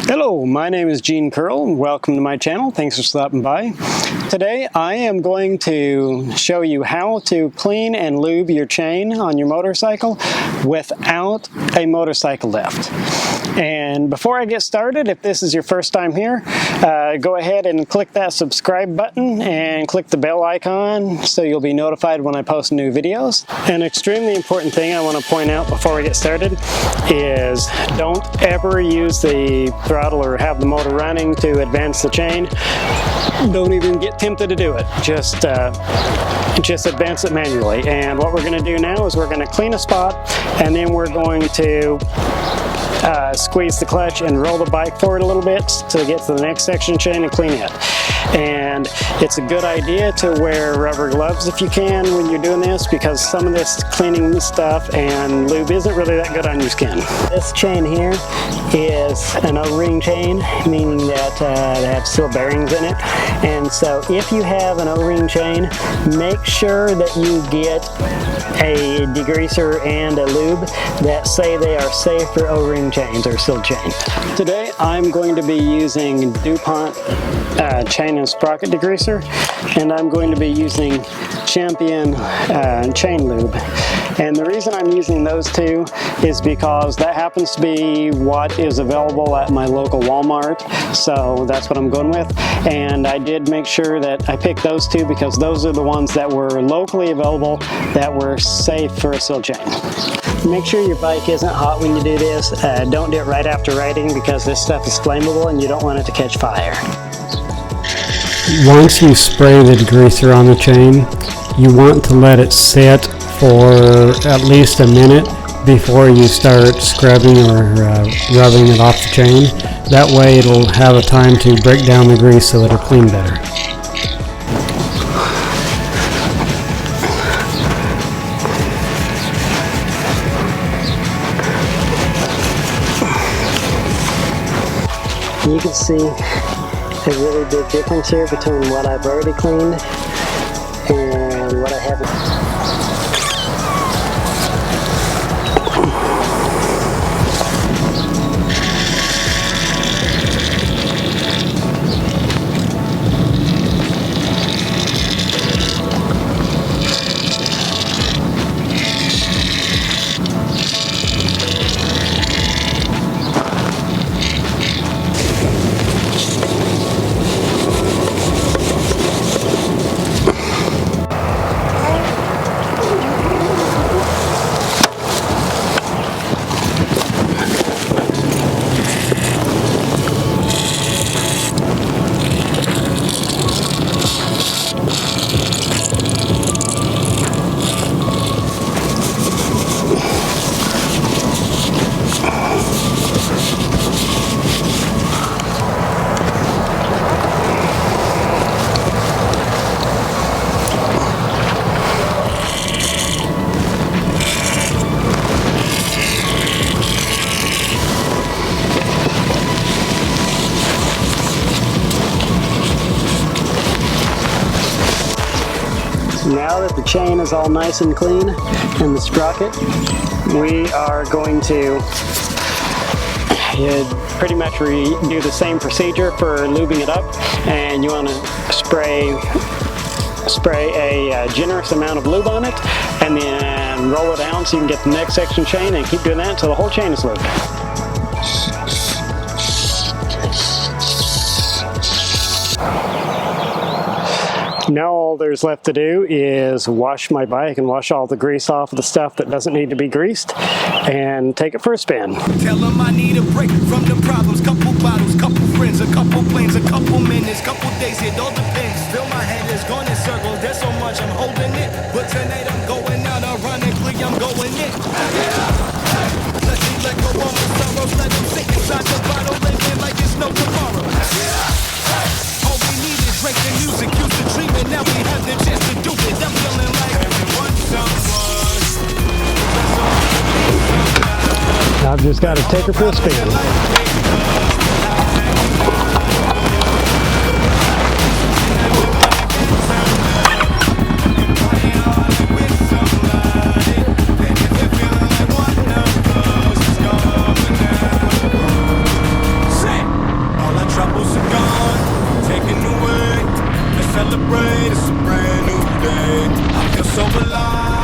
Hello, my name is Gene Curl and welcome to my channel. Thanks for stopping by. Today I am going to show you how to clean and lube your chain on your motorcycle without a motorcycle lift. And before I get started, if this is your first time here, go ahead and click that subscribe button and click the bell icon so you'll be notified when I post new videos. An extremely important thing I want to point out before we get started is don't ever use the throttle or have the motor running to advance the chain. Don't even get tempted to do it. Just advance it manually. And what we're going to do now is we're going to clean a spot, and then we're going to squeeze the clutch and roll the bike forward a little bit to get to the next section chain and clean it. And it's a good idea to wear rubber gloves if you can when you're doing this, because some of this cleaning stuff and lube isn't really that good on your skin. This chain here is an O-ring chain, meaning that they have steel bearings in it. And so if you have an O-ring chain, make sure that you get a degreaser and a lube that say they are safe for O-ring chains or steel chains. Today I'm going to be using DuPont chain and sprocket degreaser, and I'm going to be using Champion chain lube. And the reason I'm using those two is because that happens to be what is available at my local Walmart, so that's what I'm going with. And I did make sure that I picked those two because those are the ones that were locally available that were safe for a steel chain. Make sure your bike isn't hot when you do this. Don't do it right after riding because this stuff is flammable and you don't want it to catch fire. Once you spray the degreaser on the chain, you want to let it sit for at least a minute before you start scrubbing or rubbing it off the chain. That way it'll have a time to break down the grease so it'll clean better. You can see a really big difference here between what I've already cleaned and what I haven't. Now that the chain is all nice and clean and the sprocket, we are going to pretty much do the same procedure for lubing it up, and you want to spray a generous amount of lube on it and then roll it down so you can get the next section chain, and keep doing that until the whole chain is lubed. Now all there's left to do is wash my bike and wash all the grease off of the stuff that doesn't need to be greased and take it for a spin. Tell them I need a break from the problems. Couple bottles, couple friends, a couple planes, a couple minutes, couple days, it all depends. Feel my head is going in circles, there's so much I'm holding it. But tonight I'm going out, ironically I'm going in. Let me let go of my sorrows, let them sit inside the bottle, living like it's no tomorrow. All we need is drink and music, use the treatment, now we have the chance to do it. I'm feeling like everyone someone. I've just got to take her for a spin. celebrate, it's a brand new day. I feel so alive.